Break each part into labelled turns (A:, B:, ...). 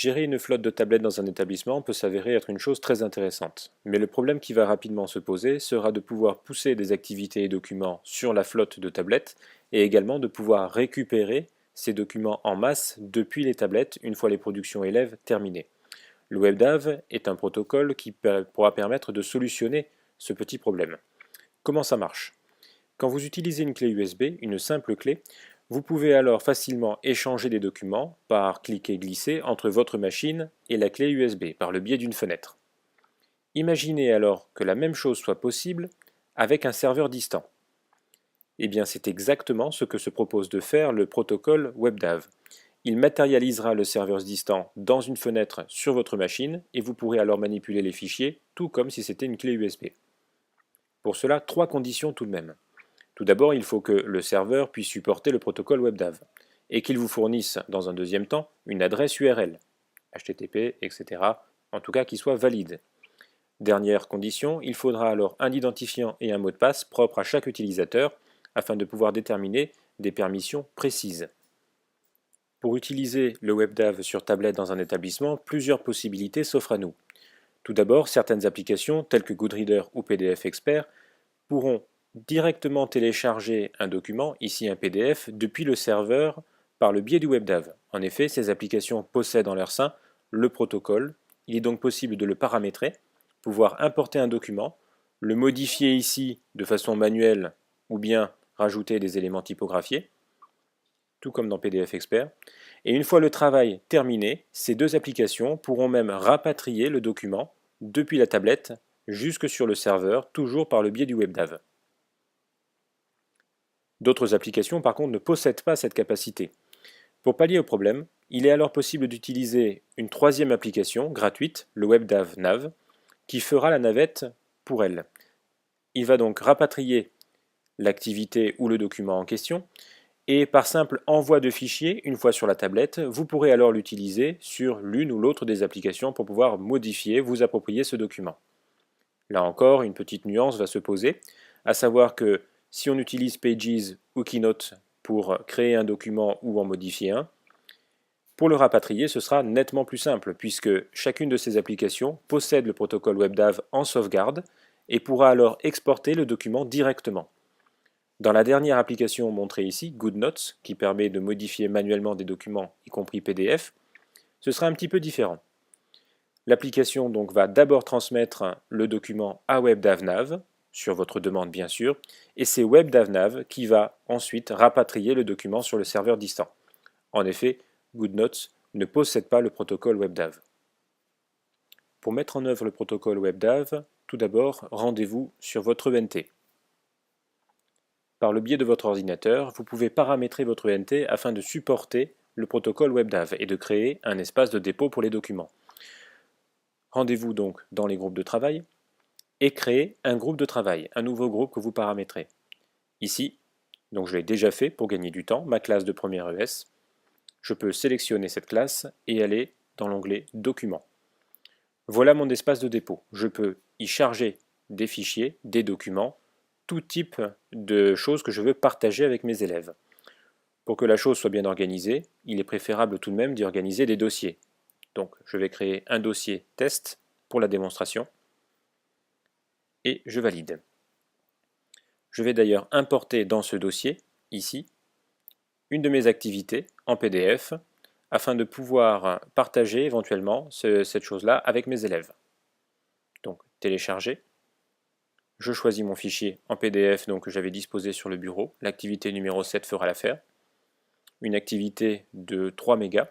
A: Gérer une flotte de tablettes dans un établissement peut s'avérer être une chose très intéressante, mais le problème qui va rapidement se poser sera de pouvoir pousser des activités et documents sur la flotte de tablettes et également de pouvoir récupérer ces documents en masse depuis les tablettes une fois les productions élèves terminées. Le WebDAV est un protocole qui pourra permettre de solutionner ce petit problème. Comment ça marche? Quand vous utilisez une clé USB, une simple clé, vous pouvez alors facilement échanger des documents par cliquer-glisser entre votre machine et la clé USB par le biais d'une fenêtre. Imaginez alors que la même chose soit possible avec un serveur distant. Eh bien, c'est exactement ce que se propose de faire le protocole WebDAV. Il matérialisera le serveur distant dans une fenêtre sur votre machine et vous pourrez alors manipuler les fichiers tout comme si c'était une clé USB. Pour cela, trois conditions tout de même. Tout d'abord, il faut que le serveur puisse supporter le protocole WebDAV et qu'il vous fournisse, dans un deuxième temps, une adresse URL, HTTP, etc., en tout cas qui soit valide. Dernière condition, il faudra alors un identifiant et un mot de passe propre à chaque utilisateur afin de pouvoir déterminer des permissions précises. Pour utiliser le WebDAV sur tablette dans un établissement, plusieurs possibilités s'offrent à nous. Tout d'abord, certaines applications telles que Goodreader ou PDF Expert pourront directement télécharger un document, ici un PDF, depuis le serveur par le biais du WebDAV. En effet, ces applications possèdent en leur sein le protocole. Il est donc possible de le paramétrer, pouvoir importer un document, le modifier ici de façon manuelle ou bien rajouter des éléments typographiés, tout comme dans PDF Expert. Et une fois le travail terminé, ces deux applications pourront même rapatrier le document depuis la tablette jusque sur le serveur, toujours par le biais du WebDAV. D'autres applications par contre ne possèdent pas cette capacité. Pour pallier au problème, il est alors possible d'utiliser une troisième application gratuite, le WebDAV Nav, qui fera la navette pour elle. Il va donc rapatrier l'activité ou le document en question, et par simple envoi de fichier, une fois sur la tablette, vous pourrez alors l'utiliser sur l'une ou l'autre des applications pour pouvoir modifier, vous approprier ce document. Là encore, une petite nuance va se poser, à savoir que si on utilise Pages ou Keynote pour créer un document ou en modifier un, pour le rapatrier, ce sera nettement plus simple, puisque chacune de ces applications possède le protocole WebDAV en sauvegarde et pourra alors exporter le document directement. Dans la dernière application montrée ici, GoodNotes, qui permet de modifier manuellement des documents, y compris PDF, ce sera un petit peu différent. L'application donc va d'abord transmettre le document à WebDAVNav, sur votre demande bien sûr, et c'est WebDAVNav qui va ensuite rapatrier le document sur le serveur distant. En effet, GoodNotes ne possède pas le protocole WebDAV. Pour mettre en œuvre le protocole WebDAV, tout d'abord, rendez-vous sur votre ENT. Par le biais de votre ordinateur, vous pouvez paramétrer votre ENT afin de supporter le protocole WebDAV et de créer un espace de dépôt pour les documents. Rendez-vous donc dans les groupes de travail et créez un groupe de travail, un nouveau groupe que vous paramétrez. Ici, donc je l'ai déjà fait pour gagner du temps, ma classe de première ES. Je peux sélectionner cette classe et aller dans l'onglet Documents. Voilà mon espace de dépôt. Je peux y charger des fichiers, des documents, tout type de choses que je veux partager avec mes élèves. Pour que la chose soit bien organisée, il est préférable tout de même d'y organiser des dossiers. Donc je vais créer un dossier test pour la démonstration et je valide. Je vais d'ailleurs importer dans ce dossier, ici, une de mes activités en PDF afin de pouvoir partager éventuellement cette chose-là avec mes élèves. Donc télécharger. Je choisis mon fichier en PDF donc, que j'avais disposé sur le bureau. L'activité numéro 7 fera l'affaire. Une activité de 3 mégas.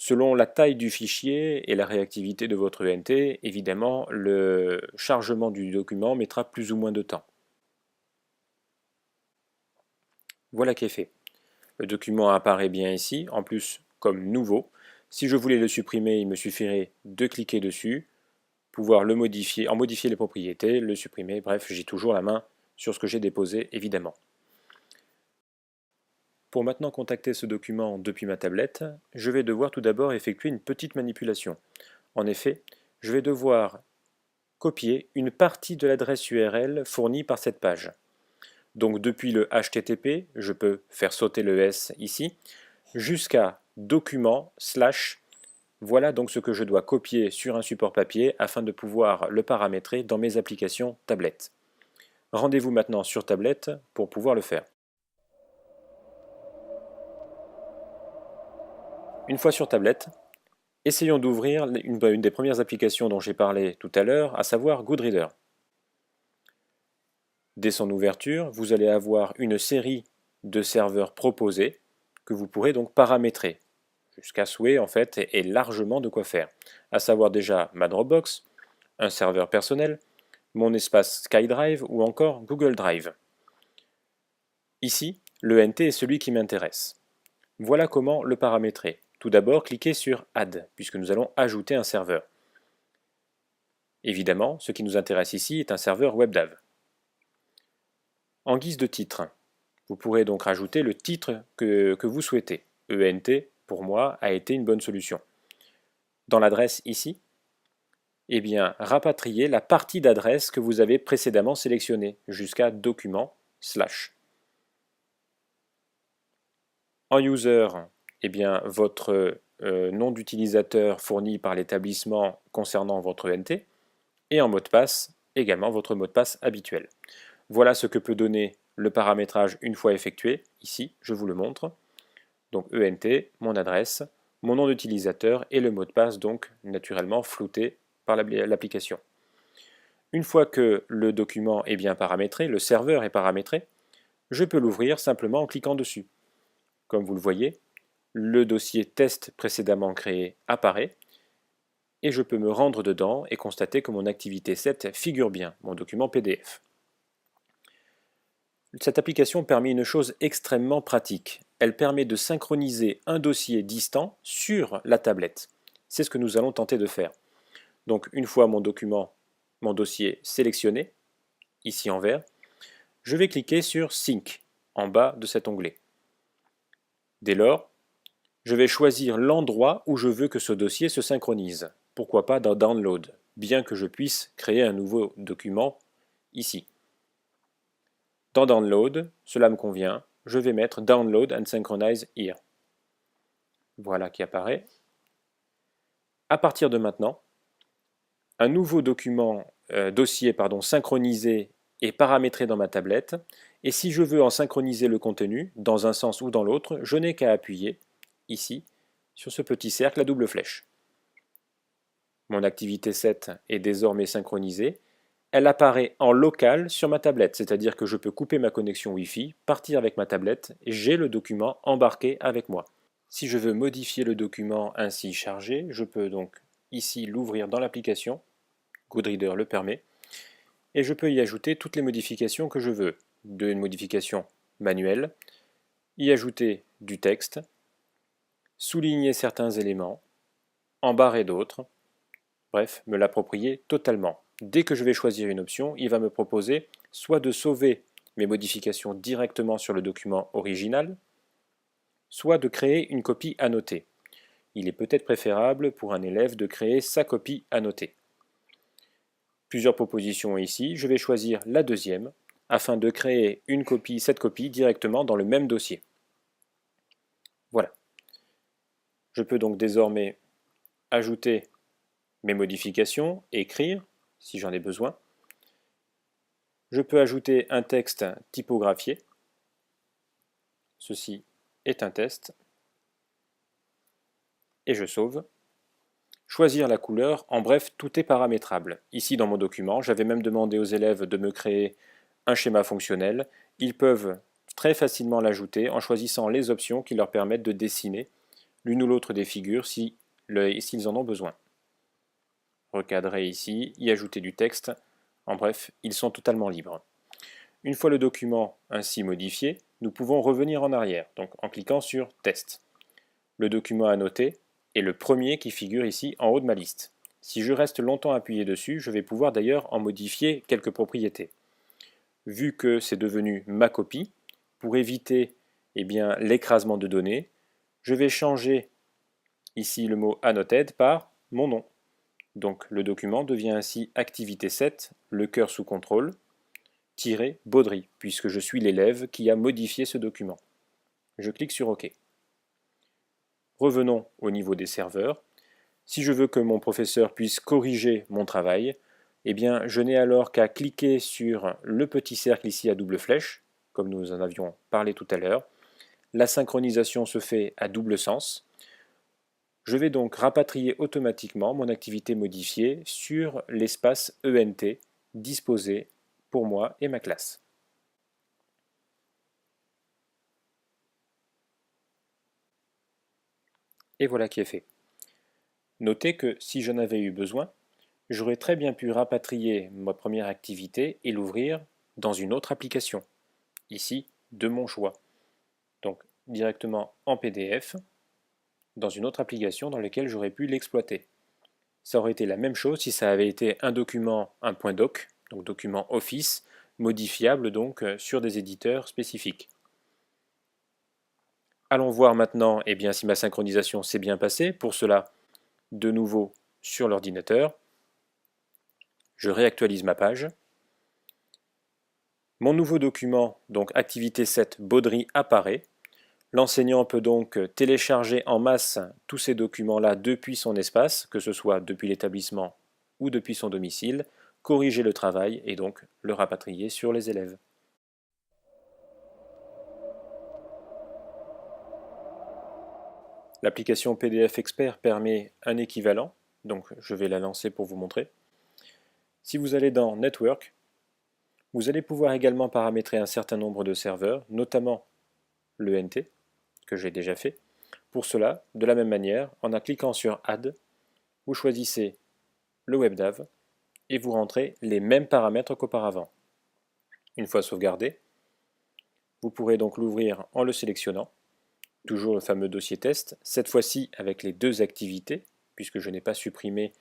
A: Selon la taille du fichier et la réactivité de votre ENT, évidemment, le chargement du document mettra plus ou moins de temps. Voilà qui est fait. Le document apparaît bien ici, en plus comme nouveau. Si je voulais le supprimer, il me suffirait de cliquer dessus, pouvoir le modifier, en modifier les propriétés, le supprimer, bref, j'ai toujours la main sur ce que j'ai déposé, évidemment. Pour maintenant contacter ce document depuis ma tablette, je vais devoir tout d'abord effectuer une petite manipulation. En effet, je vais devoir copier une partie de l'adresse URL fournie par cette page. Donc depuis le HTTP, je peux faire sauter le S ici, jusqu'à document Voilà donc ce que je dois copier sur un support papier afin de pouvoir le paramétrer dans mes applications tablette. Rendez-vous maintenant sur tablette pour pouvoir le faire. Une fois sur tablette, essayons d'ouvrir une des premières applications dont j'ai parlé tout à l'heure, à savoir Goodreader. Dès son ouverture, vous allez avoir une série de serveurs proposés que vous pourrez donc paramétrer jusqu'à souhait en fait et largement de quoi faire. À savoir déjà ma Dropbox, un serveur personnel, mon espace SkyDrive ou encore Google Drive. Ici, le NT est celui qui m'intéresse. Voilà comment le paramétrer. Tout d'abord, cliquez sur Add, puisque nous allons ajouter un serveur. Évidemment, ce qui nous intéresse ici est un serveur WebDAV. En guise de titre, vous pourrez donc rajouter le titre que vous souhaitez. ENT, pour moi, a été une bonne solution. Dans l'adresse ici, eh bien, rapatriez la partie d'adresse que vous avez précédemment sélectionnée jusqu'à document /. En user, eh bien, votre nom d'utilisateur fourni par l'établissement concernant votre ENT, et en mot de passe, également votre mot de passe habituel. Voilà ce que peut donner le paramétrage une fois effectué. Ici, je vous le montre. Donc ENT, mon adresse, mon nom d'utilisateur et le mot de passe, donc naturellement flouté par l'application. Une fois que le document est bien paramétré, le serveur est paramétré, je peux l'ouvrir simplement en cliquant dessus. Comme vous le voyez, le dossier test précédemment créé apparaît et je peux me rendre dedans et constater que mon activité 7 figure bien, mon document PDF. Cette application permet une chose extrêmement pratique. Elle permet de synchroniser un dossier distant sur la tablette. C'est ce que nous allons tenter de faire. Donc une fois mon dossier sélectionné, ici en vert, je vais cliquer sur Sync en bas de cet onglet. Dès lors, je vais choisir l'endroit où je veux que ce dossier se synchronise. Pourquoi pas dans Download, bien que je puisse créer un nouveau document ici. Dans Download, cela me convient, je vais mettre Download and Synchronize Here. Voilà qui apparaît. À partir de maintenant, un nouveau dossier synchronisé est paramétré dans ma tablette, et si je veux en synchroniser le contenu, dans un sens ou dans l'autre, je n'ai qu'à appuyer, ici, sur ce petit cercle à double flèche. Mon activité 7 est désormais synchronisée. Elle apparaît en local sur ma tablette, c'est-à-dire que je peux couper ma connexion Wi-Fi, partir avec ma tablette, et j'ai le document embarqué avec moi. Si je veux modifier le document ainsi chargé, je peux donc ici l'ouvrir dans l'application, Goodreader le permet, et je peux y ajouter toutes les modifications que je veux, une modification manuelle, y ajouter du texte, souligner certains éléments, embarrer d'autres, bref, me l'approprier totalement. Dès que je vais choisir une option, il va me proposer soit de sauver mes modifications directement sur le document original, soit de créer une copie annotée. Il est peut-être préférable pour un élève de créer sa copie annotée. Plusieurs propositions ici, je vais choisir la deuxième afin de créer cette copie directement dans le même dossier. Voilà. Je peux donc désormais ajouter mes modifications, écrire si j'en ai besoin. Je peux ajouter un texte typographié. Ceci est un test. Et je sauve. Choisir la couleur, en bref, tout est paramétrable. Ici dans mon document, j'avais même demandé aux élèves de me créer un schéma fonctionnel. Ils peuvent très facilement l'ajouter en choisissant les options qui leur permettent de dessiner l'une ou l'autre des figures s'ils en ont besoin. Recadrer ici, y ajouter du texte. En bref, ils sont totalement libres. Une fois le document ainsi modifié, nous pouvons revenir en arrière, donc en cliquant sur Test. Le document annoté est le premier qui figure ici en haut de ma liste. Si je reste longtemps appuyé dessus, je vais pouvoir d'ailleurs en modifier quelques propriétés. Vu que c'est devenu ma copie, pour éviter l'écrasement de données, je vais changer ici le mot Annoted par mon nom. Donc le document devient ainsi activité 7, le cœur sous contrôle, Baudry, puisque je suis l'élève qui a modifié ce document. Je clique sur OK. Revenons au niveau des serveurs. Si je veux que mon professeur puisse corriger mon travail, eh bien, je n'ai alors qu'à cliquer sur le petit cercle ici à double flèche, comme nous en avions parlé tout à l'heure. La synchronisation se fait à double sens. Je vais donc rapatrier automatiquement mon activité modifiée sur l'espace ENT disposé pour moi et ma classe. Et voilà qui est fait. Notez que si j'en avais eu besoin, j'aurais très bien pu rapatrier ma première activité et l'ouvrir dans une autre application, ici de mon choix. Donc directement en PDF, dans une autre application dans laquelle j'aurais pu l'exploiter. Ça aurait été la même chose si ça avait été un document, un point doc, donc document Office, modifiable donc sur des éditeurs spécifiques. Allons voir maintenant si ma synchronisation s'est bien passée. Pour cela, de nouveau sur l'ordinateur, je réactualise ma page. Mon nouveau document, donc activité 7 Baudry, apparaît. L'enseignant peut donc télécharger en masse tous ces documents-là depuis son espace, que ce soit depuis l'établissement ou depuis son domicile, corriger le travail et donc le rapatrier sur les élèves. L'application PDF Expert permet un équivalent, donc je vais la lancer pour vous montrer. Si vous allez dans Network, vous allez pouvoir également paramétrer un certain nombre de serveurs, notamment l'ENT, que j'ai déjà fait. Pour cela, de la même manière, en cliquant sur Add, vous choisissez le WebDAV et vous rentrez les mêmes paramètres qu'auparavant. Une fois sauvegardé, vous pourrez donc l'ouvrir en le sélectionnant, toujours le fameux dossier test, cette fois-ci avec les deux activités, puisque je n'ai pas supprimé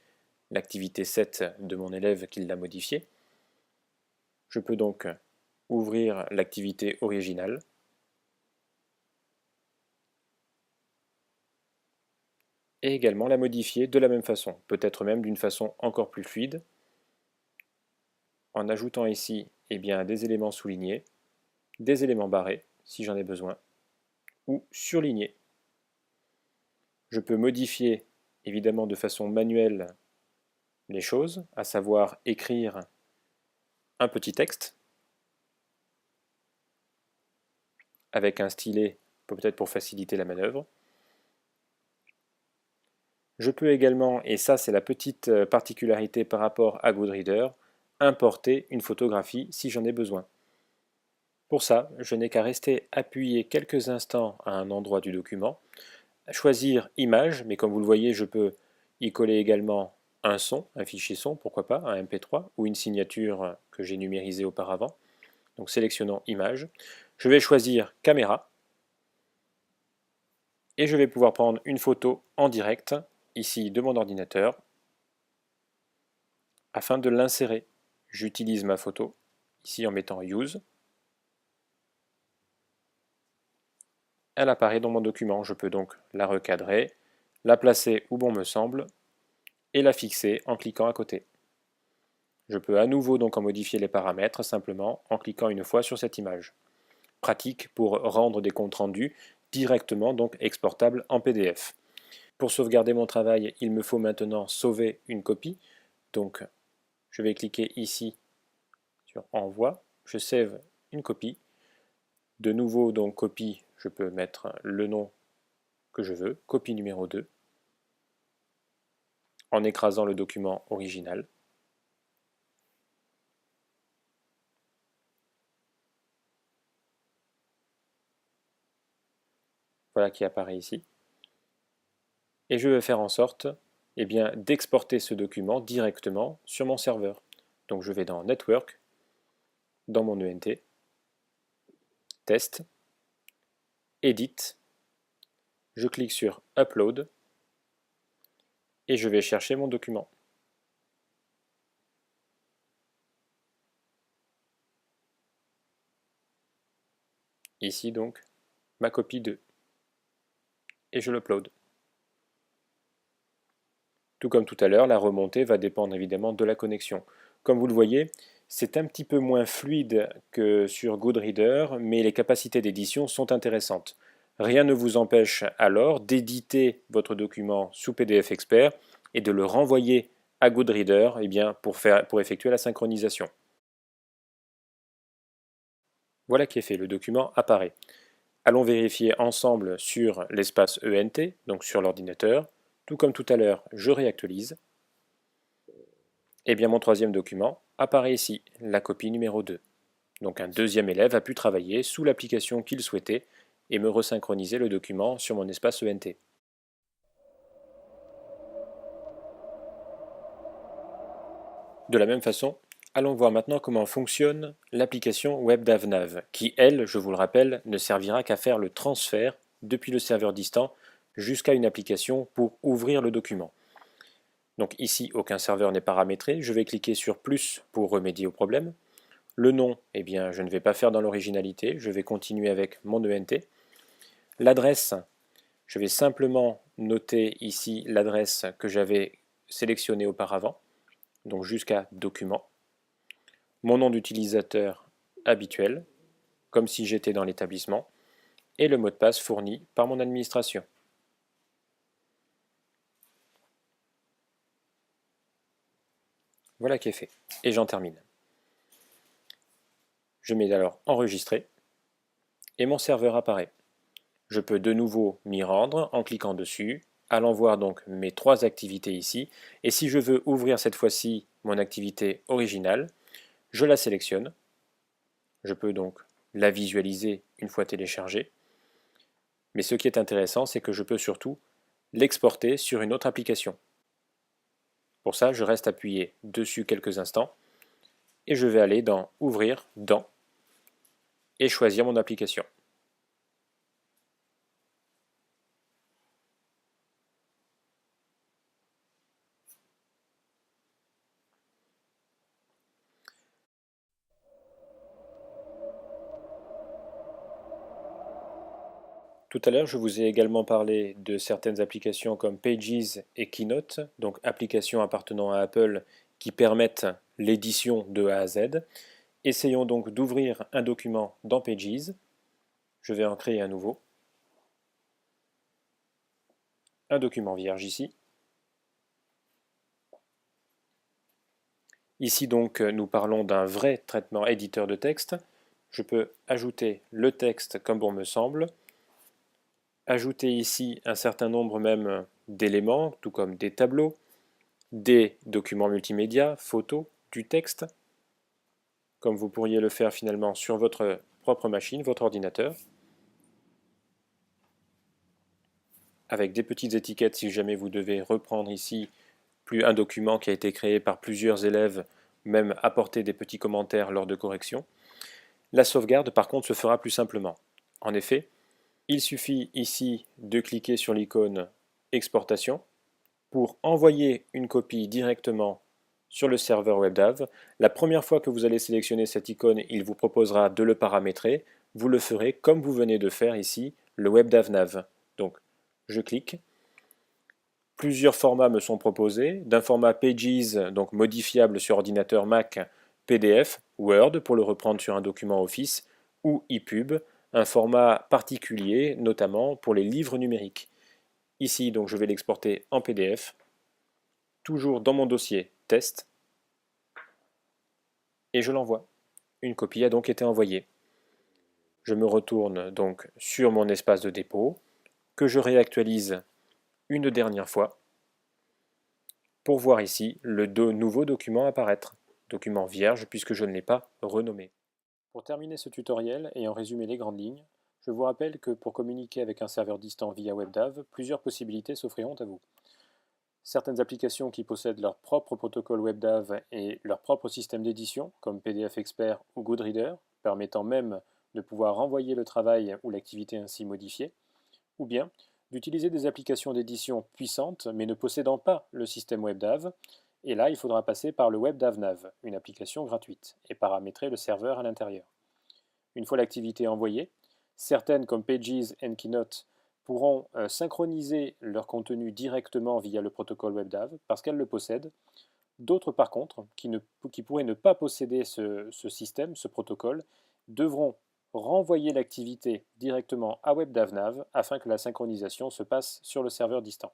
A: l'activité 7 de mon élève qui l'a modifiée. Je peux donc ouvrir l'activité originale, et également la modifier de la même façon, peut-être même d'une façon encore plus fluide, en ajoutant ici des éléments soulignés, des éléments barrés si j'en ai besoin, ou surlignés. Je peux modifier évidemment de façon manuelle les choses, à savoir écrire un petit texte avec un stylet, peut-être pour faciliter la manœuvre. Je peux également, et ça c'est la petite particularité par rapport à GoodReader, importer une photographie si j'en ai besoin. Pour ça, je n'ai qu'à rester appuyé quelques instants à un endroit du document, choisir Image, mais comme vous le voyez, je peux y coller également un son, un fichier son, pourquoi pas, un MP3, ou une signature que j'ai numérisée auparavant. Donc sélectionnons Image. Je vais choisir Caméra, et je vais pouvoir prendre une photo en direct, ici de mon ordinateur, afin de l'insérer. J'utilise ma photo, ici en mettant Use. Elle apparaît dans mon document, je peux donc la recadrer, la placer où bon me semble, et la fixer en cliquant à côté. Je peux à nouveau donc en modifier les paramètres simplement en cliquant une fois sur cette image. Pratique pour rendre des comptes rendus directement donc exportables en PDF. Pour sauvegarder mon travail, il me faut maintenant sauver une copie. Donc je vais cliquer ici sur Envoi, je save une copie. De nouveau donc copie, je peux mettre le nom que je veux, copie numéro 2, en écrasant le document original. Voilà qui apparaît ici. Et je vais faire en sorte d'exporter ce document directement sur mon serveur. Donc je vais dans Network, dans mon ENT, Test, Edit, je clique sur Upload et je vais chercher mon document. Ici donc, ma copie 2. Et je l'upload. Tout comme tout à l'heure, la remontée va dépendre évidemment de la connexion. Comme vous le voyez, c'est un petit peu moins fluide que sur GoodReader, mais les capacités d'édition sont intéressantes. Rien ne vous empêche alors d'éditer votre document sous PDF Expert et de le renvoyer à Goodreader pour effectuer la synchronisation. Voilà qui est fait, le document apparaît. Allons vérifier ensemble sur l'espace ENT, donc sur l'ordinateur. Tout comme tout à l'heure, je réactualise. Et bien mon troisième document apparaît ici, la copie numéro 2. Donc un deuxième élève a pu travailler sous l'application qu'il souhaitait et me resynchroniser le document sur mon espace ENT. De la même façon, allons voir maintenant comment fonctionne l'application WebDAVNav, qui, elle, je vous le rappelle, ne servira qu'à faire le transfert depuis le serveur distant jusqu'à une application pour ouvrir le document. Donc ici, aucun serveur n'est paramétré, je vais cliquer sur plus pour remédier au problème. Le nom, eh bien, je ne vais pas faire dans l'originalité, je vais continuer avec mon ENT. L'adresse, je vais simplement noter ici l'adresse que j'avais sélectionnée auparavant, donc jusqu'à document. Mon nom d'utilisateur habituel, comme si j'étais dans l'établissement, et le mot de passe fourni par mon administration. Voilà qui est fait. Et j'en termine. Je mets alors enregistrer et mon serveur apparaît. Je peux de nouveau m'y rendre en cliquant dessus, allant voir donc mes trois activités ici. Et si je veux ouvrir cette fois-ci mon activité originale, je la sélectionne. Je peux donc la visualiser une fois téléchargée. Mais ce qui est intéressant, c'est que je peux surtout l'exporter sur une autre application. Pour ça, je reste appuyé dessus quelques instants et je vais aller dans Ouvrir dans et choisir mon application. Tout à l'heure, je vous ai également parlé de certaines applications comme Pages et Keynote, donc applications appartenant à Apple qui permettent l'édition de A à Z. Essayons donc d'ouvrir un document dans Pages. Je vais en créer un nouveau. Un document vierge ici. Ici donc, nous parlons d'un vrai traitement éditeur de texte. Je peux ajouter le texte comme bon me semble. Ajouter ici un certain nombre même d'éléments, tout comme des tableaux, des documents multimédia, photos, du texte, comme vous pourriez le faire finalement sur votre propre machine, votre ordinateur, avec des petites étiquettes si jamais vous devez reprendre ici un document qui a été créé par plusieurs élèves, même apporter des petits commentaires lors de corrections. La sauvegarde par contre se fera plus simplement. En effet, il suffit ici de cliquer sur l'icône exportation pour envoyer une copie directement sur le serveur WebDAV. La première fois que vous allez sélectionner cette icône, il vous proposera de le paramétrer. Vous le ferez comme vous venez de faire ici, le WebDAV Nav. Donc, je clique. Plusieurs formats me sont proposés, d'un format Pages, donc modifiable sur ordinateur Mac, PDF, Word pour le reprendre sur un document Office, ou EPUB, un format particulier, notamment pour les livres numériques. Ici, donc, je vais l'exporter en PDF, toujours dans mon dossier test, et je l'envoie. Une copie a donc été envoyée. Je me retourne donc sur mon espace de dépôt, que je réactualise une dernière fois, pour voir ici le nouveau document apparaître. Document vierge puisque je ne l'ai pas renommé. Pour terminer ce tutoriel et en résumer les grandes lignes, je vous rappelle que pour communiquer avec un serveur distant via WebDAV, plusieurs possibilités s'offriront à vous. Certaines applications qui possèdent leur propre protocole WebDAV et leur propre système d'édition, comme PDF Expert ou Goodreader, permettant même de pouvoir renvoyer le travail ou l'activité ainsi modifiée, ou bien d'utiliser des applications d'édition puissantes mais ne possédant pas le système WebDAV, et là il faudra passer par le WebDAVNav, une application gratuite, et paramétrer le serveur à l'intérieur. Une fois l'activité envoyée, certaines comme Pages et Keynote pourront synchroniser leur contenu directement via le protocole WebDAV parce qu'elles le possèdent. D'autres par contre, qui pourraient ne pas posséder ce système, ce protocole, devront renvoyer l'activité directement à WebDAVNav afin que la synchronisation se passe sur le serveur distant.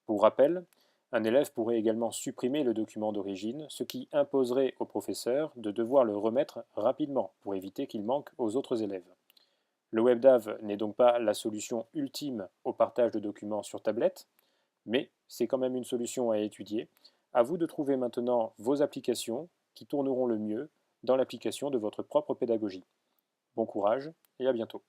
A: Pour rappel, un élève pourrait également supprimer le document d'origine, ce qui imposerait au professeur de devoir le remettre rapidement pour éviter qu'il manque aux autres élèves. Le WebDAV n'est donc pas la solution ultime au partage de documents sur tablette, mais c'est quand même une solution à étudier. À vous de trouver maintenant vos applications qui tourneront le mieux dans l'application de votre propre pédagogie. Bon courage et à bientôt.